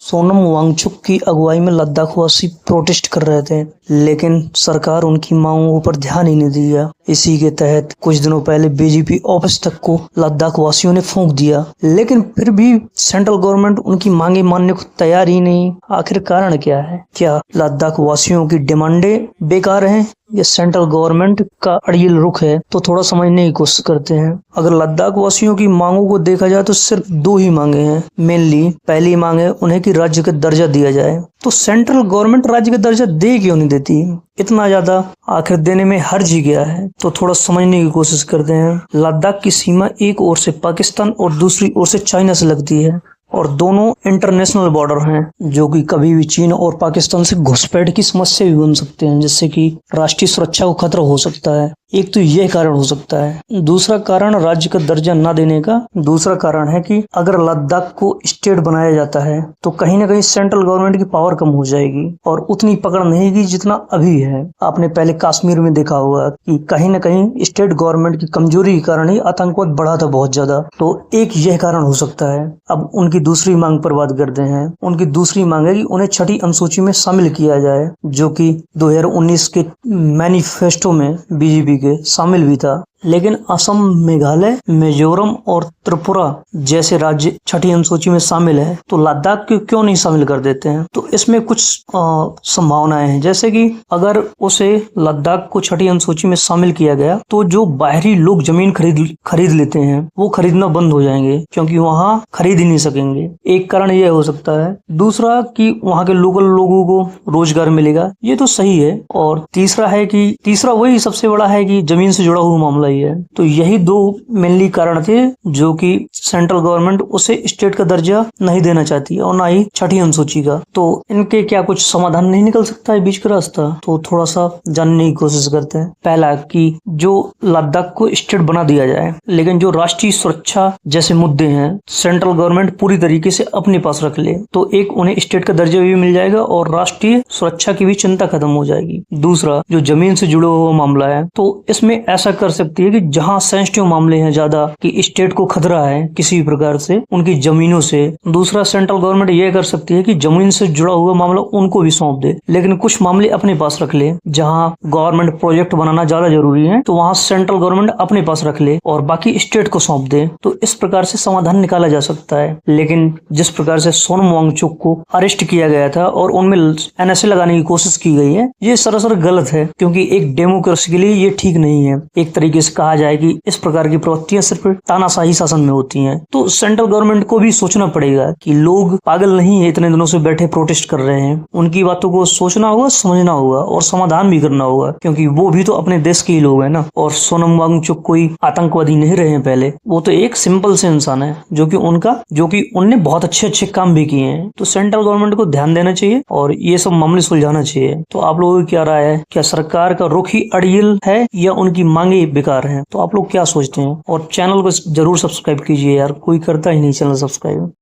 सोनम वांगचुक की अगुवाई में लद्दाखवासी प्रोटेस्ट कर रहे थे, लेकिन सरकार उनकी मांगों पर ध्यान ही नहीं दिया। इसी के तहत कुछ दिनों पहले बीजेपी ऑफिस तक को लद्दाख वासियों ने फूंक दिया, लेकिन फिर भी सेंट्रल गवर्नमेंट उनकी मांगे मानने को तैयार ही नहीं। आखिर कारण क्या है? क्या लद्दाख वासियों की डिमांडें बेकार हैं या सेंट्रल गवर्नमेंट का अड़ियल रुख है? तो थोड़ा समझने की कोशिश करते हैं। अगर लद्दाख वासियों की मांगों को देखा जाए तो सिर्फ दो ही मांगे हैं मेनली। पहली मांग है उन्हें कि राज्य का दर्जा दिया जाए। तो सेंट्रल गवर्नमेंट राज्य का दर्जा दे क्यों नहीं देती? इतना ज्यादा आखिर देने में हर्ज ही गया है? तो थोड़ा समझने की कोशिश करते हैं। लद्दाख की सीमा एक ओर से पाकिस्तान और दूसरी ओर से चाइना से लगती है और दोनों इंटरनेशनल बॉर्डर हैं, जो कि कभी भी चीन और पाकिस्तान से घुसपैठ की समस्या भी बन सकते हैं, जिससे कि राष्ट्रीय सुरक्षा को खतरा हो सकता है। एक तो यह कारण हो सकता है। दूसरा कारण राज्य का दर्जा न देने का दूसरा कारण है कि अगर लद्दाख को स्टेट बनाया जाता है तो कहीं ना कहीं सेंट्रल गवर्नमेंट की पावर कम हो जाएगी और उतनी पकड़ नहीं की जितना अभी है। आपने पहले कश्मीर में देखा होगा कि कहीं ना कहीं स्टेट गवर्नमेंट की कमजोरी के कारण ही आतंकवाद बढ़ा था बहुत ज्यादा। तो एक यह कारण हो सकता है। अब उनकी दूसरी मांग पर बात करते हैं। उनकी दूसरी मांग है कि उन्हें छठी अनुसूची में शामिल किया जाए, जो कि 2019 के मैनिफेस्टो में बीजेपी के शामिल भी था। लेकिन असम, मेघालय, मिजोरम और त्रिपुरा जैसे राज्य छठी अनुसूची में शामिल है, तो लद्दाख को क्यों नहीं शामिल कर देते हैं? तो इसमें कुछ संभावनाएं हैं, जैसे कि अगर उसे लद्दाख को छठी अनुसूची में शामिल किया गया तो जो बाहरी लोग जमीन खरीद लेते हैं वो खरीदना बंद हो जाएंगे, क्योंकि वहाँ खरीद ही नहीं सकेंगे। एक कारण यह हो सकता है। दूसरा कि वहाँ के लोकल लोगों को रोजगार मिलेगा, ये तो सही है। और तीसरा वही सबसे बड़ा है कि जमीन से जुड़ा हुआ मामला है। तो यही दो मेनली कारण थे जो कि सेंट्रल गवर्नमेंट उसे स्टेट का दर्जा नहीं देना चाहती और ना ही छठी अनुसूची का। तो इनके क्या कुछ समाधान नहीं निकल सकता है बीच का रास्ता? तो थोड़ा सा जानने की कोशिश करते हैं। पहला कि जो लद्दाख को स्टेट बना दिया जाए, लेकिन जो राष्ट्रीय सुरक्षा जैसे मुद्दे हैं सेंट्रल गवर्नमेंट पूरी तरीके से अपने पास रख ले, तो एक उन्हें स्टेट का दर्जा भी मिल जाएगा और राष्ट्रीय सुरक्षा की भी चिंता खत्म हो जाएगी। दूसरा, जो जमीन से जुड़ा हुआ मामला है, तो इसमें ऐसा कर सकती है कि जहां सेंसिटिव मामले हैं ज्यादा कि स्टेट को खतरा है किसी भी प्रकार से उनकी जमीनों से, दूसरा सेंट्रल गवर्नमेंट ये कर सकती है कि जमीन से जुड़ा हुआ मामला उनको भी सौंप दे, लेकिन कुछ मामले अपने पास रख ले। जहां गवर्नमेंट प्रोजेक्ट बनाना ज्यादा जरूरी है तो वहां सेंट्रल गवर्नमेंट अपने पास रख ले और बाकी स्टेट को सौंप दे। तो इस प्रकार से समाधान निकाला जा सकता है। लेकिन जिस प्रकार से सोनम वांगचुक को अरेस्ट किया गया था और उनमें एनएसए लगाने की कोशिश की गई है, ये सरासर गलत है, क्योंकि एक डेमोक्रेसी के लिए ये ठीक नहीं है। एक तरीके से कहा जाए कि इस प्रकार की प्रवृत्तियां सिर्फ तानाशाही शासन में होती हैं। तो सेंट्रल गवर्नमेंट को भी सोचना पड़ेगा कि लोग पागल नहीं है, इतने दिनों से बैठे प्रोटेस्ट कर रहे हैं। उनकी बातों को सोचना होगा, समझना होगा और समाधान भी करना होगा, क्योंकि वो भी तो अपने देश के ही लोग हैं ना। और सोनम वांगचुक कोई आतंकवादी नहीं रहे हैं पहले, वो तो एक सिंपल से इंसान है जो कि उनने बहुत अच्छे काम भी किए हैं। तो सेंट्रल गवर्नमेंट को ध्यान देना चाहिए और ये सब मामले सुलझाना चाहिए। तो आप लोगों की क्या राय है? क्या सरकार का रुख ही अड़ियल है या उनकी मांगे बेकार हैं? तो आप लोग क्या सोचते हैं? और चैनल को जरूर सब्सक्राइब कीजिए यार, कोई करता ही नहीं चैनल सब्सक्राइब।